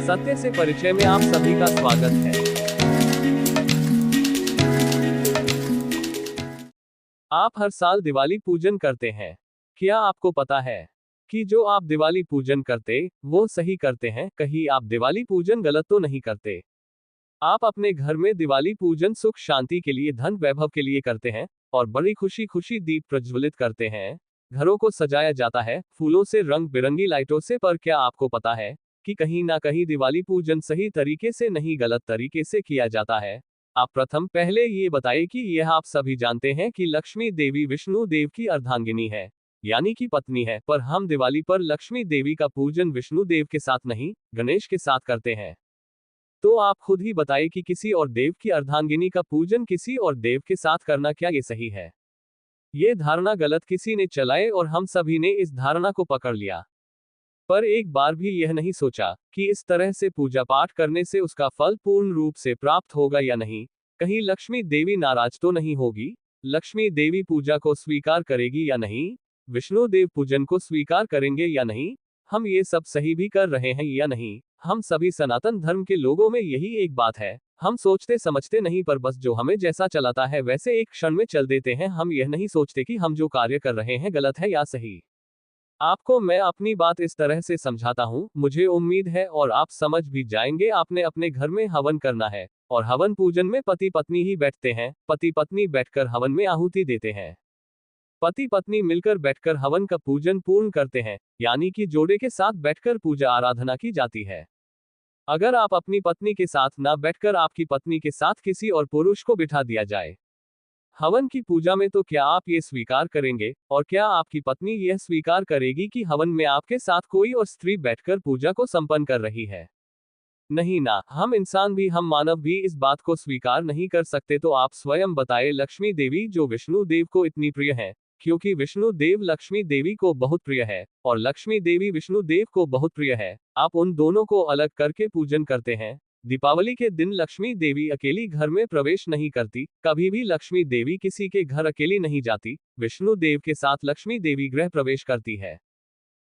सत्य से परिचय में आप सभी का स्वागत है। आप हर साल दिवाली पूजन करते हैं। क्या आपको पता है कि जो आप दिवाली पूजन करते वो सही करते हैं? कहीं आप दिवाली पूजन गलत तो नहीं करते? आप अपने घर में दिवाली पूजन सुख शांति के लिए, धन वैभव के लिए करते हैं और बड़ी खुशी खुशी दीप प्रज्वलित करते हैं। घरों को सजाया जाता है फूलों से, रंग बिरंगी लाइटों से। पर क्या आपको पता है कि कहीं ना कहीं दिवाली पूजन सही तरीके से नहीं, गलत तरीके से किया जाता है? आप प्रथम पहले ये बताइए कि यह आप सभी जानते हैं कि लक्ष्मी देवी विष्णु देव की अर्धांगिनी है, यानी कि पत्नी है। पर हम दिवाली पर लक्ष्मी देवी का पूजन विष्णु देव के साथ नहीं, गणेश के साथ करते हैं। तो आप खुद ही बताइए कि किसी और देव की अर्धांगिनी का पूजन किसी और देव के साथ करना, क्या ये सही है? ये धारणा गलत किसी ने चलाए और हम सभी ने इस धारणा को पकड़ लिया। पर एक बार भी यह नहीं सोचा कि इस तरह से पूजा पाठ करने से उसका फल पूर्ण रूप से प्राप्त होगा या नहीं। कहीं लक्ष्मी देवी नाराज तो नहीं होगी? लक्ष्मी देवी पूजा को स्वीकार करेगी या नहीं? विष्णु देव पूजन को स्वीकार करेंगे या नहीं? हम ये सब सही भी कर रहे हैं या नहीं? हम सभी सनातन धर्म के लोगों में यही एक बात है, हम सोचते समझते नहीं, पर बस जो हमें जैसा चलाता है वैसे एक क्षण में चल देते हैं। हम यह नहीं सोचते कि हम जो कार्य कर रहे हैं गलत है या सही। आपको मैं अपनी बात इस तरह से समझाता हूँ, मुझे उम्मीद है और आप समझ भी जाएंगे। आपने अपने घर में हवन करना है और हवन पूजन में पति पत्नी ही बैठते हैं। पति पत्नी बैठकर हवन में आहुति देते हैं। पति पत्नी मिलकर बैठकर हवन का पूजन पूर्ण करते हैं, यानी कि जोड़े के साथ बैठकर पूजा आराधना की जाती है। अगर आप अपनी पत्नी के साथ ना बैठकर आपकी पत्नी के साथ किसी और पुरुष को बिठा दिया जाए हवन की पूजा में, तो क्या आप ये स्वीकार करेंगे और क्या आपकी पत्नी यह स्वीकार करेगी कि हवन में आपके साथ कोई और स्त्री बैठकर पूजा को संपन्न कर रही है? नहीं ना। हम इंसान भी, हम मानव भी इस बात को स्वीकार नहीं कर सकते। तो आप स्वयं बताएं, लक्ष्मी देवी जो विष्णु देव को इतनी प्रिय है, क्योंकि विष्णु देव लक्ष्मी देवी को बहुत प्रिय है और लक्ष्मी देवी विष्णु देव को बहुत प्रिय है, आप उन दोनों को अलग करके पूजन करते हैं। दीपावली के दिन लक्ष्मी देवी अकेली घर में प्रवेश नहीं करती, कभी भी लक्ष्मी देवी किसी के घर अकेली नहीं जाती। विष्णु देव के साथ लक्ष्मी देवी गृह प्रवेश करती है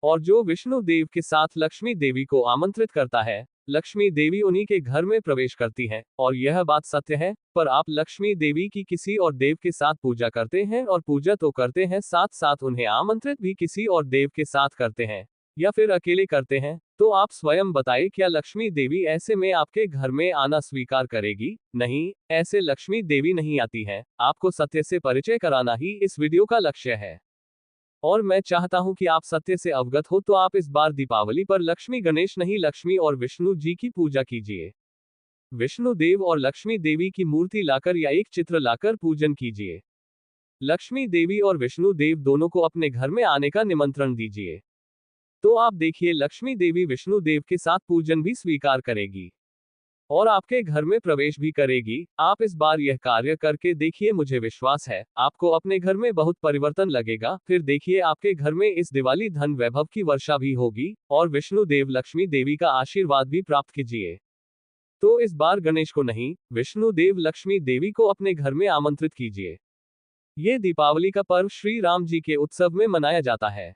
और जो विष्णु देव के साथ लक्ष्मी देवी को आमंत्रित करता है, लक्ष्मी देवी उन्हीं के घर में प्रवेश करती है। और यह बात सत्य है। पर आप लक्ष्मी देवी की किसी और देव के साथ पूजा करते हैं, और पूजा तो करते हैं, साथ साथ उन्हें आमंत्रित भी किसी और देव के साथ करते हैं या फिर अकेले करते हैं। तो आप स्वयं बताइए, क्या लक्ष्मी देवी ऐसे में आपके घर में आना स्वीकार करेगी? नहीं, ऐसे लक्ष्मी देवी नहीं आती है। आपको सत्य से परिचय कराना ही इस वीडियो का लक्ष्य है और मैं चाहता हूं कि आप सत्य से अवगत हो। तो आप इस बार दीपावली पर लक्ष्मी गणेश नहीं, लक्ष्मी और विष्णु जी की पूजा कीजिए। विष्णु देव और लक्ष्मी देवी की मूर्ति लाकर या एक चित्र लाकर पूजन कीजिए। लक्ष्मी देवी और विष्णु देव दोनों को अपने घर में आने का निमंत्रण दीजिए। तो आप देखिए, लक्ष्मी देवी विष्णु देव के साथ पूजन भी स्वीकार करेगी और आपके घर में प्रवेश भी करेगी। आप इस बार यह कार्य करके देखिए, मुझे विश्वास है आपको अपने घर में बहुत परिवर्तन लगेगा। फिर देखिए, आपके घर में इस दिवाली धन वैभव की वर्षा भी होगी और विष्णु देव लक्ष्मी देवी का आशीर्वाद भी प्राप्त कीजिए। तो इस बार गणेश को नहीं, विष्णु देव लक्ष्मी देवी को अपने घर में आमंत्रित कीजिए। ये दीपावली का पर्व श्री राम जी के उत्सव में मनाया जाता है।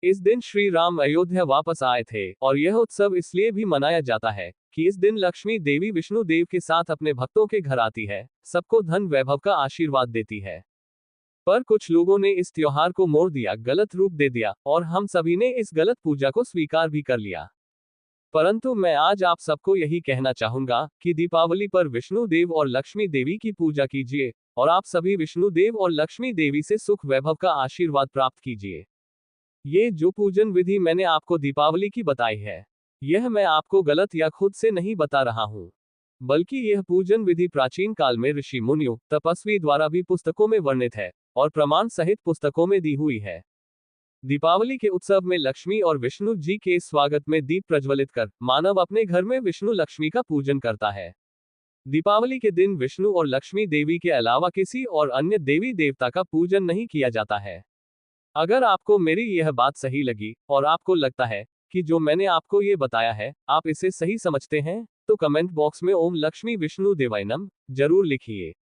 इस दिन श्री राम अयोध्या वापस आए थे और यह उत्सव इसलिए भी मनाया जाता है कि इस दिन लक्ष्मी देवी विष्णु देव के साथ अपने भक्तों के घर आती है, सबको धन वैभव का आशीर्वाद देती है। पर कुछ लोगों ने इस त्योहार को मोड़ दिया, गलत रूप दे दिया और हम सभी ने इस गलत पूजा को स्वीकार भी कर लिया। परंतु मैं आज आप सबको यही कहना चाहूंगा कि दीपावली पर विष्णु देव और लक्ष्मी देवी की पूजा कीजिए और आप सभी विष्णु देव और लक्ष्मी देवी से सुख वैभव का आशीर्वाद प्राप्त कीजिए। ये जो पूजन विधि मैंने आपको दीपावली की बताई है, यह मैं आपको गलत या खुद से नहीं बता रहा हूँ, बल्कि यह पूजन विधि प्राचीन काल में ऋषि मुनियों, तपस्वी द्वारा भी पुस्तकों में वर्णित है और प्रमाण सहित पुस्तकों में दी हुई है। दीपावली के उत्सव में लक्ष्मी और विष्णु जी के स्वागत में दीप प्रज्वलित कर मानव अपने घर में विष्णु लक्ष्मी का पूजन करता है। दीपावली के दिन विष्णु और लक्ष्मी देवी के अलावा किसी और अन्य देवी देवता का पूजन नहीं किया जाता है। अगर आपको मेरी यह बात सही लगी और आपको लगता है कि जो मैंने आपको ये बताया है आप इसे सही समझते हैं, तो कमेंट बॉक्स में ओम लक्ष्मी विष्णु देवाय नमः जरूर लिखिए।